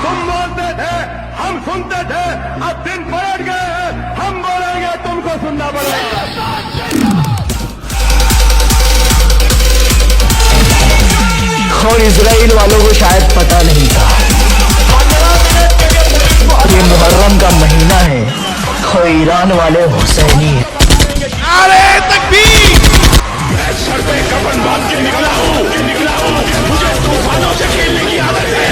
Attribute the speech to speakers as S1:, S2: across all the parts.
S1: तुम बोलते थे, हम सुनते थे, अब दिन पलट गए हैं, हम बोलेंगे, तुमको सुनना पड़ेगा।
S2: और इजराइल वालों को शायद पता नहीं था ये मुहर्रम का महीना है और ईरान वाले हुसैनी है।
S1: अरे तकबीर! मैं सर पे कफन बांध के निकला हूँ, मुझे तूफानों से खेलने की आदत है।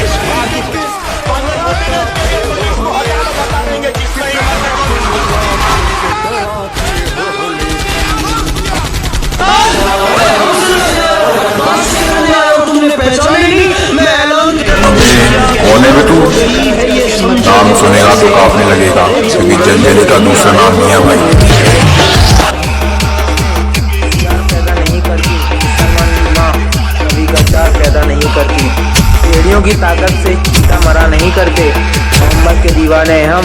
S1: इस बात
S2: तुमने पहचाना नहीं, मैं ऐलान
S3: बोले बेटू नाम सुनेगा तो काफने लगेगा, क्योंकि जंजीली का दूसरा नाम मियां भाई।
S2: पैदा नहीं करती मुसलमान माँ, कभी का पैदा नहीं करती, एड़ियों की ताकत से चीता मरा नहीं करते, मोहम्मद के दीवाने हम।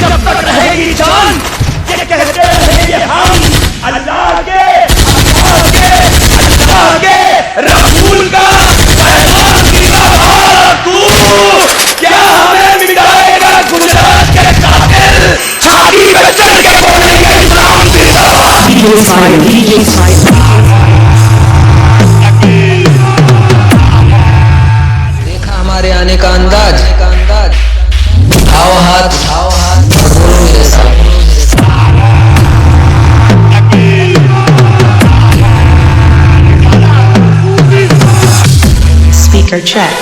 S1: जब तक रहेगी जान, ये कहते रहेंगे हम अल्लाह के रसूल का पैगाम देता है तू। क्या हमें मिटाएगा गुजरात के कातिल, छाती पे चढ़ के बोलेंगे इस्लाम
S2: देखा हमारे आने का अंदाज, आओ हाथ और बोलो मेरे साथ।
S4: Speaker check.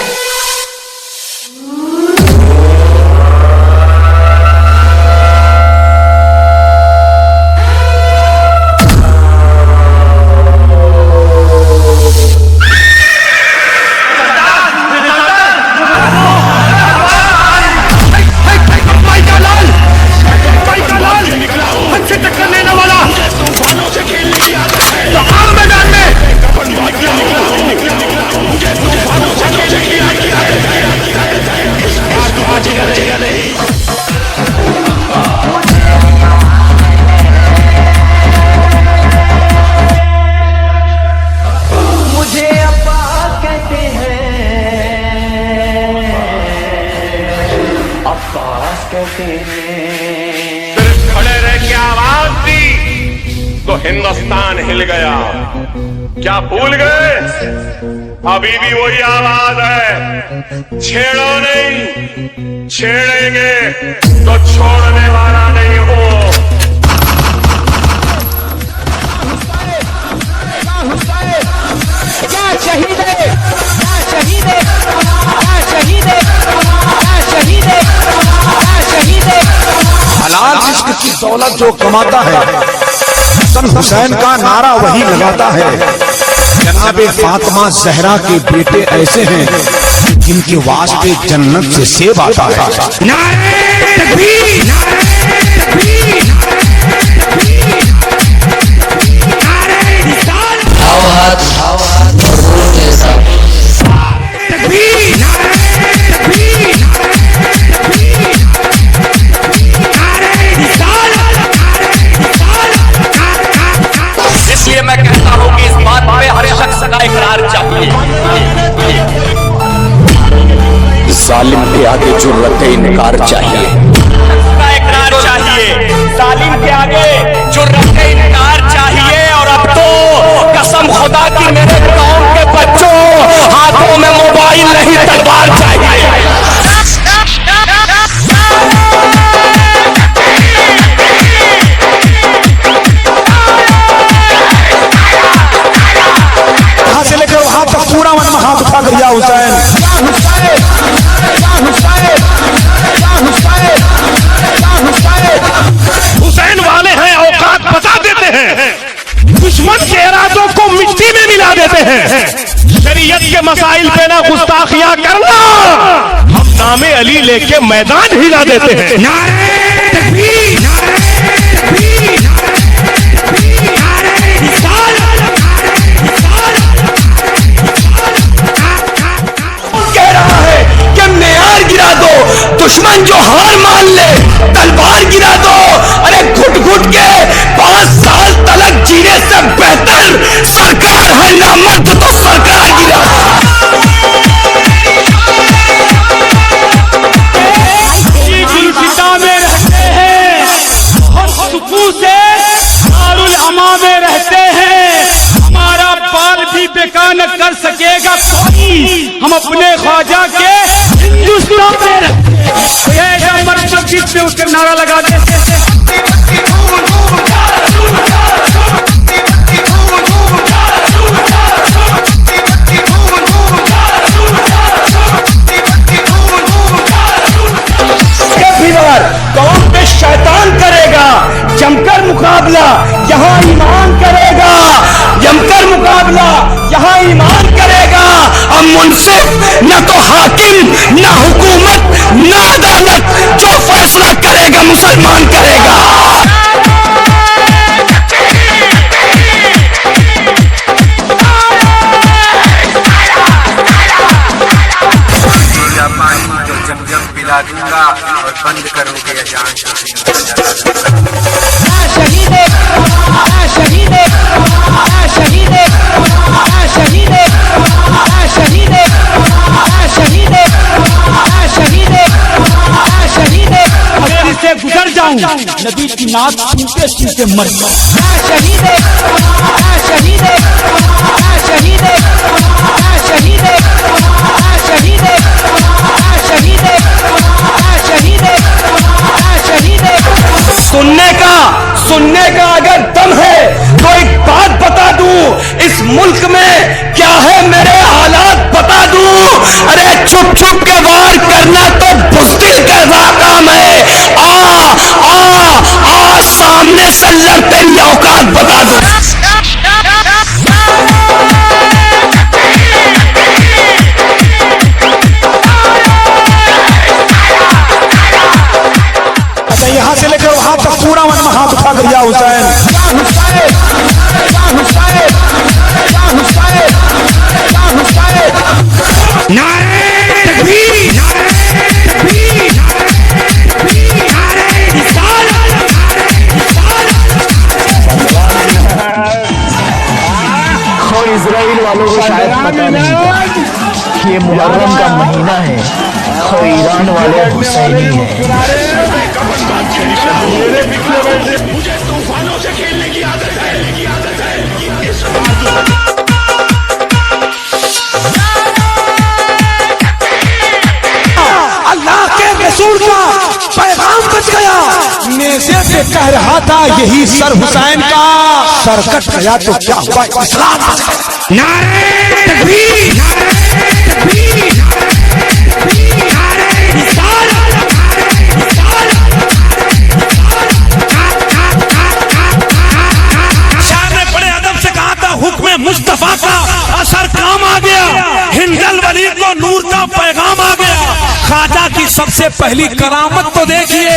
S1: सिर्फ खड़े रह के आवाज दी तो हिंदुस्तान हिल गया। क्या भूल गए? अभी भी वही आवाज है, छेड़ो नहीं, छेड़ेंगे तो छोड़ने वाला नहीं हो।
S5: क्या शहीद है, क्या शहीद है, क्या शहीद है, क्या शहीद है, क्या शहीद है।
S6: हलाल इश्क की दौलत जो कमाता है, हसन हुसैन का नारा वही लगाता है। जनाबे फातिमा जहरा के बेटे ऐसे हैं जिनके वास्ते जन्नत से सेब आता है।
S5: नारे तकबीर, नारे तकबीर, नारे रिसालत।
S2: आओ हाथ और बोलो मेरे साथ।
S5: तकबीर, नारे तकबीर, नारे रिसालत,
S7: इसलिए मैं कहता हूं कि इस बात पे हर शख्स का इकरार चाहिए।
S3: जालिम के आगे जुर्रत इनकार चाहिए,
S7: का इकरार चाहिए, जालिम के आगे जुर्रत इनकार चाहिए। और अब तो कसम खुदा की मेरे कौम के बच्चों, हाथों में मोबाइल नहीं तलवार चाहिए।
S6: यहाँ से लेकर वहां तक पूरा मन में हाथ उठा कर या हुसैन।
S1: हुसैन वाले हैं, औकात बता देते हैं, दुश्मन के इरादों को मिट्टी में मिला देते हैं। शरीयत के मसाइल पे ना गुस्ताखियां करना, हम नामे अली लेके मैदान हिला देते हैं।
S5: नारे तकबीर, नारे तकबीर, नारे रिसालत,
S1: कह रहा है कि मेयार गिरा दो, दुश्मन जो हार मान ले तलवार गिरा दो। अरे घुट घुट के 5 साल तलक जीने से बेहतर सरकार है ना मर्द तो सरकार गिरा।
S4: हम अपने ख्वाजा के हिंदुस्तान में मस्जिद में उसके नारा लगा दे।
S7: कौम पे शैतान करेगा जमकर मुकाबला, यहाँ ईमान करेगा जमकर मुकाबला, यहाँ ईमान करेगा। अब मुनसिफ न तो हाकिम न हुकूमत न अदालत, जो फैसला करेगा मुसलमान करेगा।
S2: पिला दूंगा और बंद करोगे अजान।
S5: शहीदे शहीदे शहीदे शहीदे शहीदे शहीदे शहीदे शहीदे
S4: अगर इससे गुजर जाऊं नबी की नात सुनते सुनते मर जाऊं।
S5: शहीदे शहीदे शहीदे शहीदे शहीदे शहीदे शहीदे शहीदे।
S7: सुनने का अगर दम है तो एक बात बता दूं, इस मुल्क में क्या है मेरे हालात बता दूं। अरे छुप छुप के वार करना तो बुज़दिल का काम है। आ सामने से लड़ते ही औकात बता दूं।
S6: यहाँ से लेकर वहां तक पूरा मन में हाथ उठा कर या हुसैन
S2: इजराइल वालों को शायद पता नहीं था कि ये मुहर्रम का महीना है और ईरान वाले हुसैनी हैं।
S1: मुझे तूफानों से खेलने की आदत है।
S6: अल्लाह के रसूल का पैगाम बच गया। नेज़े से कह रहा था यही सर हुसैन का, सर कट गया तो क्या हुआ इस्लाम।
S4: नारे तकबीर, नारे तकबीर, नारे रिसालत, शायर ने बड़े अदब से कहा था हुक्म मुस्तफा का असर काम आ गया, हिंदल वली को नूर का पैगाम आ गया। ख्वाजा की सबसे पहली करामत तो देखिए,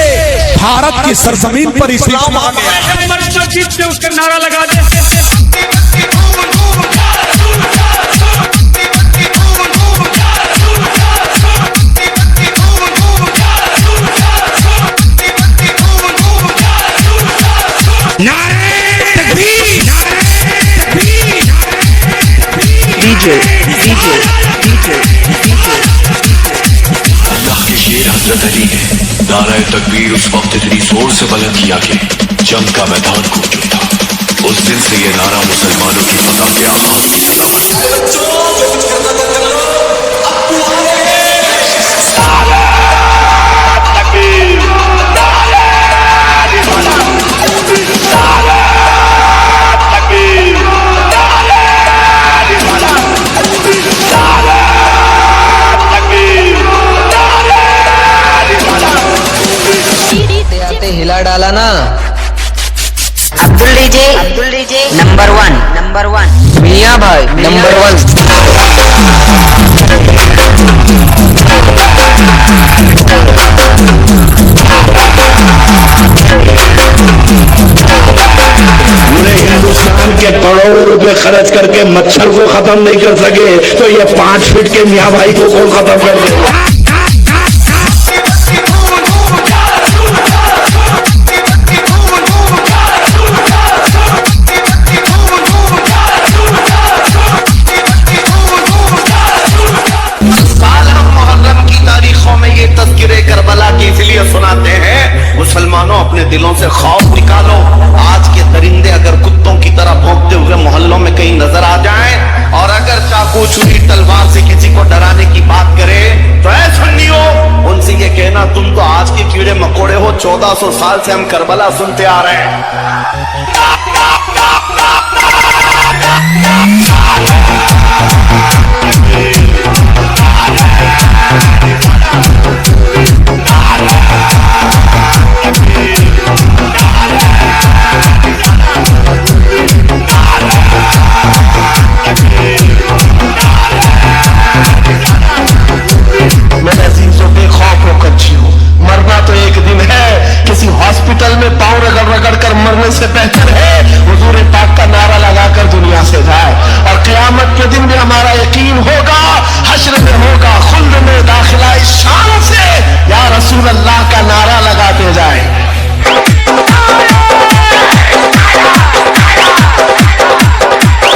S6: भारत की सरजमीन पर इस्लाम आ गया।
S4: मस्जिद में उसका नारा लगा दे।
S8: अल्लाह के शेर हजरत अली ने नाराए तकबीर उस वक्त इतनी जोर से बुलंद किया कि जंग का मैदान गूंज उठा। उस दिन से ये नारा मुसलमानों की फतह के आगाज की सलामत।
S2: हिला डाला ना। अब्दुल डीजे नंबर वन मियां भाई नंबर 1।
S9: पूरे हिंदुस्तान के करोड़ों रुपए खर्च करके मच्छर को खत्म नहीं कर सके तो ये 5 फीट के मियां भाई को कौन खत्म कर देगा।
S10: सुनाते हैं मुसलमानों अपने दिलों से खौफ निकालो। आज के दरिंदे अगर कुत्तों की तरह भौंकते हुए मोहल्लों में कहीं नजर आ जाएं और अगर चाकू छुरी तलवार से किसी को डराने 1400 साल से हम करबला सुनते आ रहे हैं। मेरे अजीजों बेखौफ होकर जियो, मरना तो एक दिन है। किसी हॉस्पिटल में पांव रगड़ रगड़ कर मरने से बेहतर है हुजूर पाक का नारा लगाकर दुनिया से जाए। और क़यामत के दिन भी हमारा यकीन होगा, हश्र में होगा, खुल्द में दाखिला इस शान से या रसूल अल्लाह का नारा लगाते जाए।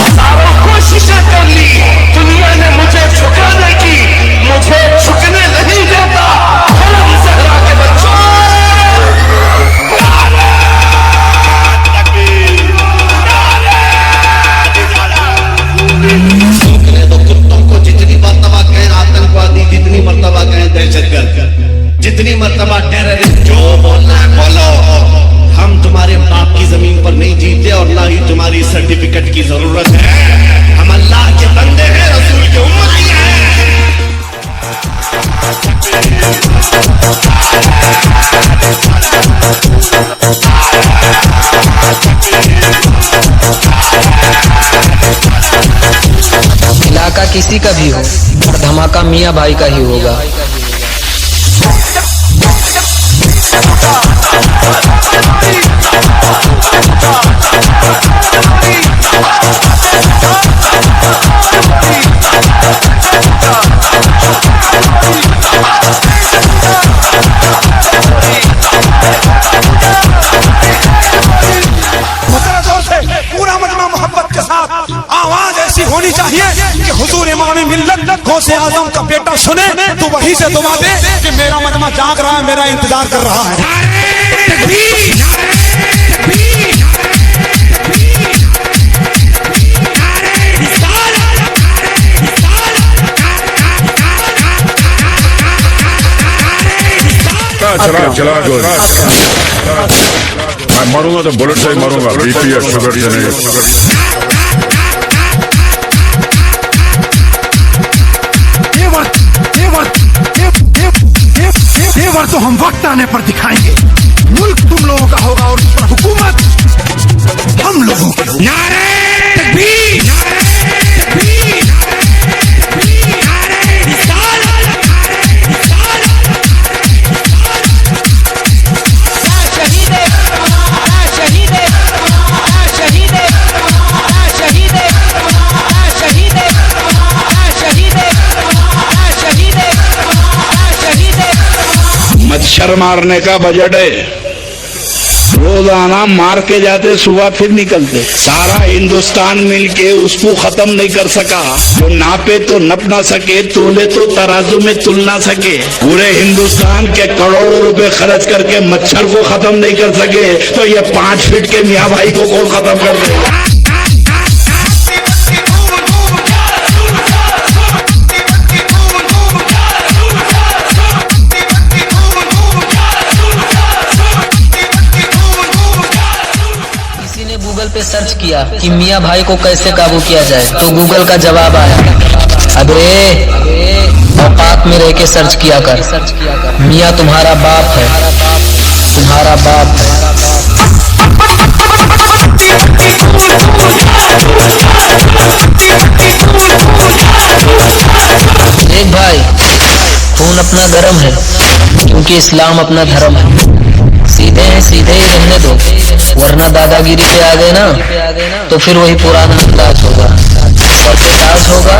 S10: सारों कोशिशें कर ली, दुनिया ने मुझे झुकाने की, मुझे झुकने नहीं देता। ज़हरा के बच्चों, झुकने दो कुत्तों को। जितनी मर्तबा कहें आतंकवादी, जितनी मर्तबा कहें दहशतगर्द, जितनी मर्तबा टेररिस्ट, जो बोलना है बोलो। हम तुम्हारे बाप की जमीन पर नहीं जीते और ना ही तुम्हारी सर्टिफिकेट की जरूरत है। हम अल्लाह के बंदे हैं, रसूल के उम्मती हैं।
S2: इलाका किसी का भी हो, और धमाका मियाँ भाई का ही होगा।
S4: पूरा मजमा मोहब्बत के साथ आवाज ऐसी होनी चाहिए कि हुजूर इमाम मिल्लत गौसे आजम का बेटा सुने तो वही से दुआ दे कि मेरा मजमा जाग रहा है, मेरा इंतजार कर रहा है।
S3: चला मैं मरूंगा तो बुलेट से ही मरूंगा, बीपी या शुगर से नहीं।
S6: तेवर तो हम वक्त आने पर दिखाएंगे। मुल्क तुम लोगों का होगा और उस पर हुकूमत हम लोगों की। नारे तकबीर,
S9: मच्छर मारने का बजट है, रोजाना मार के जाते, सुबह फिर निकलते। सारा हिंदुस्तान मिलके उसको खत्म नहीं कर सका। जो नापे तो नप ना सके, तोले तो तराजू में तुल ना सके। पूरे हिंदुस्तान के करोड़ों रुपए खर्च करके मच्छर को खत्म नहीं कर सके, तो ये 5 फीट के मियाँ भाई को कौन खत्म कर देगा?
S2: गूगल पे सर्च किया कि मियाँ भाई को कैसे काबू किया जाए, तो गूगल का जवाब आया, अबे औकात में रह के सर्च किया कर। मियाँ तुम्हारा बाप है, तुम्हारा बाप है। देख भाई, खून अपना गरम है, क्योंकि इस्लाम अपना धर्म है। सीधे हैं, सीधे ही रहने दो, वरना दादागिरी पे आ गए ना तो फिर वही पुराना अंदाज होगा। सर पे ताज होगा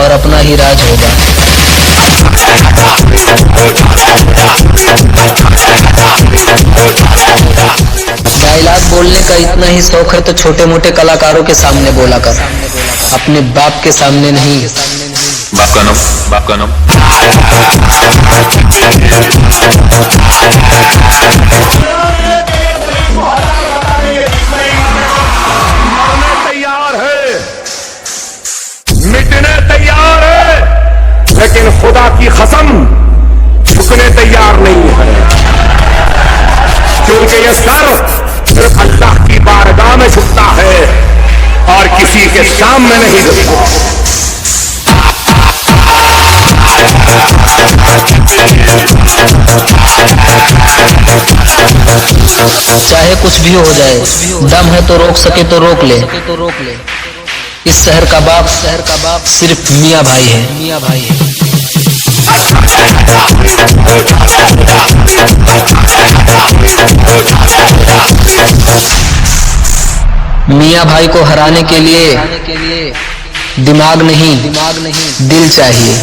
S2: और अपना ही राज होगा। डायलॉग बोलने का इतना ही शौक है तो छोटे मोटे कलाकारों के सामने बोला कर, अपने बाप के सामने नहीं।
S3: बाप का नाम, बाप का नाम।
S1: तैयार है, मिटने तैयार है, लेकिन खुदा की कसम झुकने तैयार नहीं है। खोल के ये सर सिर्फ अल्लाह की बारगाह में झुकता है और किसी के सामने नहीं झुकता।
S2: चाहे कुछ भी हो जाए, दम है तो रोक सके तो रोक ले। इस शहर का बाप सिर्फ मियाँ भाई है। मियाँ भाई को हराने के लिए दिमाग नहीं दिल चाहिए।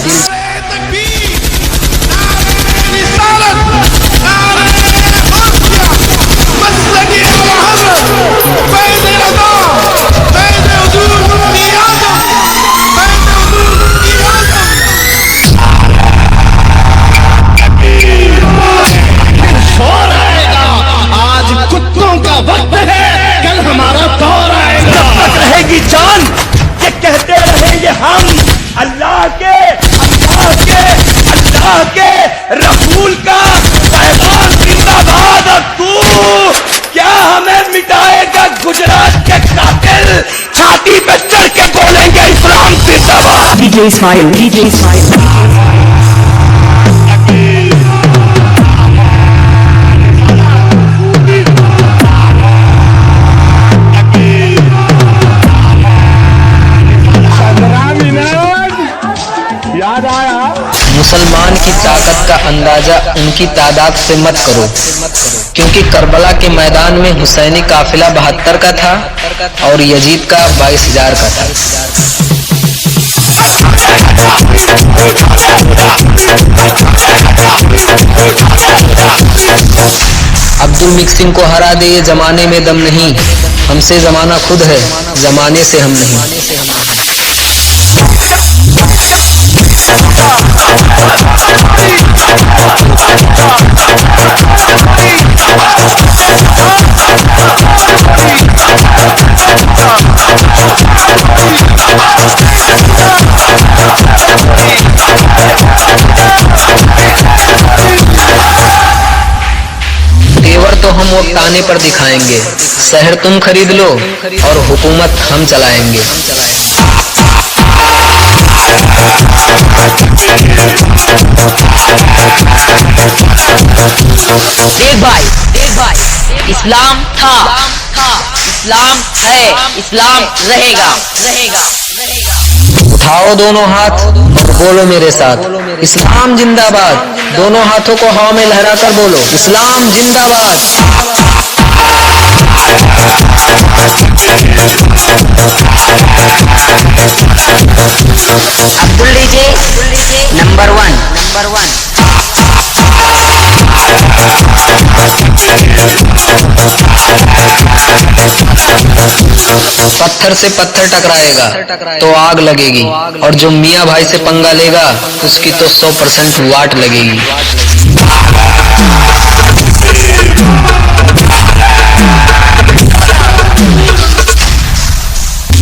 S7: जान ये कहते रहेंगे हम अल्लाह के रसूल का पैगाम जिंदाबाद। और तू क्या हमें मिटाएगा? गुजरात के कातिल छाती पे चढ़ के बोलेंगे इस्लाम जिंदाबाद।
S5: DJ Ismail।
S2: मुसलमान की ताकत का अंदाजा उनकी तादाद से मत करो, क्योंकि करबला के मैदान में हुसैनी काफिला 72 का था और यजीद का 22,000 का था। अब्दुल मिक्सिम को हरा दे ये जमाने में दम नहीं, हमसे जमाना खुद है, जमाने से हम नहीं। तेवर तो हम वो ताने पर दिखाएंगे, शहर तुम खरीद लो और हुकूमत हम चलाएंगे।
S11: देख भाई, इस्लाम था, इस्लाम है, इस्लाम रहेगा।
S2: उठाओ दोनों हाथ और बोलो मेरे साथ, इस्लाम जिंदाबाद। दोनों हाथों को हवा में लहराकर बोलो, इस्लाम जिंदाबाद।
S11: Abdul DJ number one.
S2: पत्थर से पत्थर टकराएगा तो आग लगेगी, और जो मियाँ भाई से पंगा लेगा उसकी तो 100% वाट लगेगी।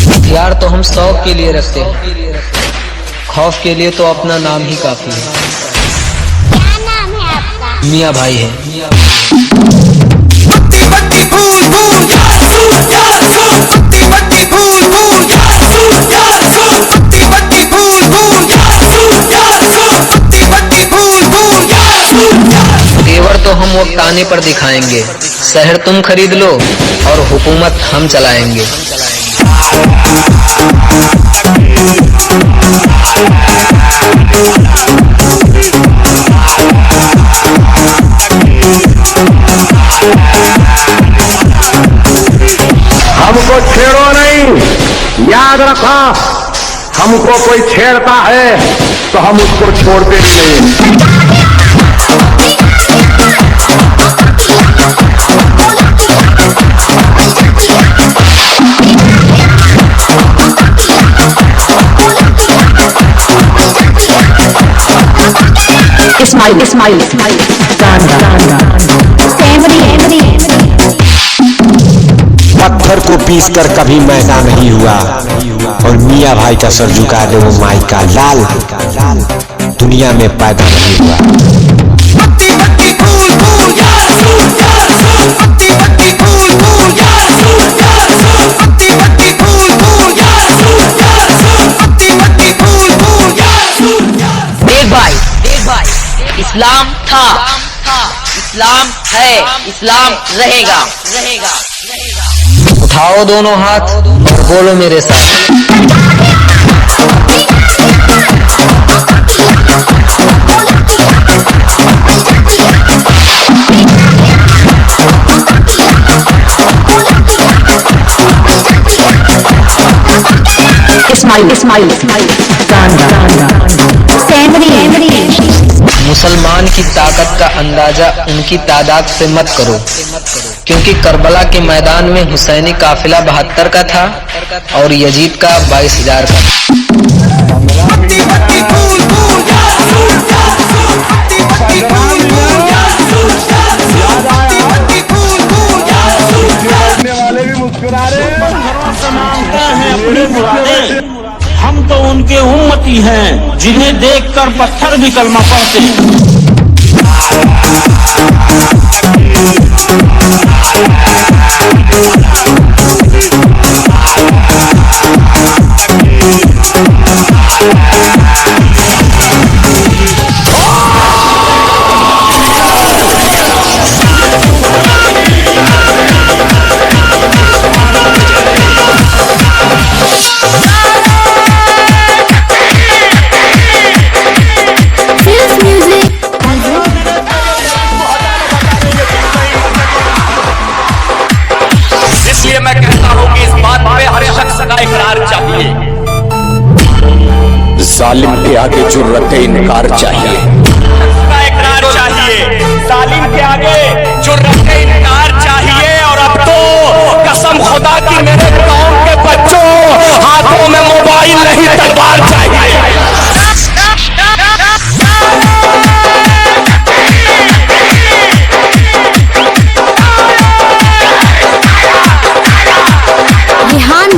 S2: हथियार तो हम शौक के लिए रखते हैं, खौफ के लिए तो अपना नाम ही काफी है।
S12: क्या नाम है आपका?
S2: मियाँ भाई है। तेवर तो हम वो ताने पर दिखाएंगे, शहर तुम खरीद लो और हुकूमत हम चलाएंगे।
S1: हमको छेड़ो नहीं, याद रखो, हमको कोई छेड़ता है तो हम उसको छोड़ते भी नहीं।
S5: Ismail.
S6: पत्थर को पीस कर कभी मैदा नहीं हुआ, और मियाँ भाई का सर झुका दे वो माई का लाल दुनिया में पैदा नहीं हुआ।
S13: पत्ती पत्ती फूल फूल या रसूल या रसूल पत्ती पत्ती फूल फूल या रसूल या रसूल पत्ती पत्ती फूल फूल या रसूल।
S11: देख भाई इस्लाम था, इस्लाम है, इस्लाम रहेगा।
S2: उठाओ दोनों हाथ और बोलो मेरे साथ।
S11: इस्माइल
S2: मुसलमान की ताकत का अंदाजा उनकी तादाद से मत करो, क्योंकि करबला के मैदान में हुसैनी काफिला 72 का था और यजीद का 22,000 का।
S9: वाले भी मुस्कुरा रहे हैं, हम तो उनके उम्मती हैं जिन्हें देखकर पत्थर भी कलमा पढ़ते हैं।
S7: इसलिए मैं कहता हूं कि इस बात पे हर शख्स का इकरार चाहिए।
S10: जालिम के आगे जुर्रत इनकार चाहिए,
S7: का इकरार चाहिए। जालिम के आगे जुर्रत इनकार चाहिए। और अब तो कसम खुदा की मेरे गांव के बच्चों, हाथों में मोबाइल नहीं तलवार चाहिए।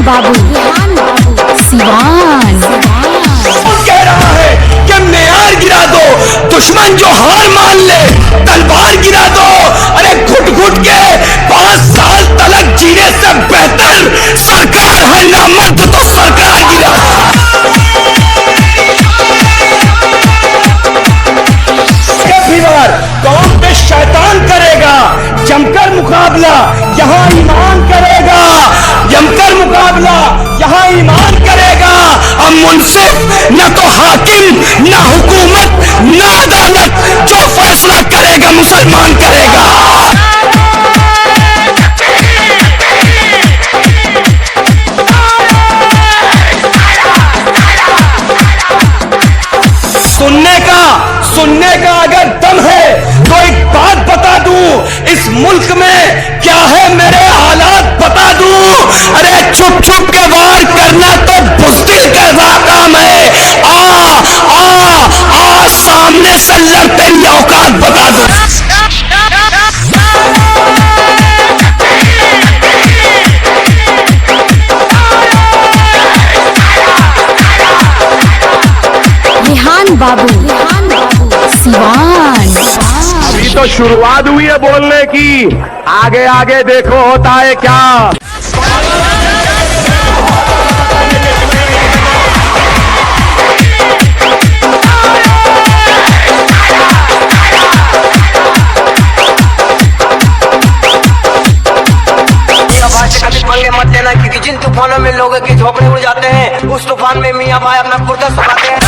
S12: बाबू सिवान
S10: कह रहा है कि मेयार गिरा दो, दुश्मन जो हार मान ले तलवार गिरा दो। अरे घुट घुट के 5 साल तलक जीने से बेहतर सरकार है नामर्द तो सरकार गिरा। कौन पे शैतान करेगा जमकर मुकाबला, यहाँ ईमान करेगा। जमकर मुकाबला यहाँ ईमान करेगा। अब मुंसिफ न तो हाकिम न हुकूमत न अदालत, जो फैसला करेगा मुसलमान करेगा। सुनने का अगर दम है तो एक बात बता दूं, इस मुल्क में क्या है मेरे हालात बता दूं। अरे छुप छुप के वार करना तो बुज़दिल का काम है। आ सामने से लड़ तेरी औकात बता दूं।
S12: बाबू सिवान।
S10: अभी तो शुरुआत हुई है बोलने की, आगे आगे देखो होता है क्या।
S14: पंगे मत लेना, क्योंकि जिन तूफानों में लोगों के झोपड़े उड़ जाते हैं, उस तूफान में मियां भाई अपना कुर्ता सुखाते हैं।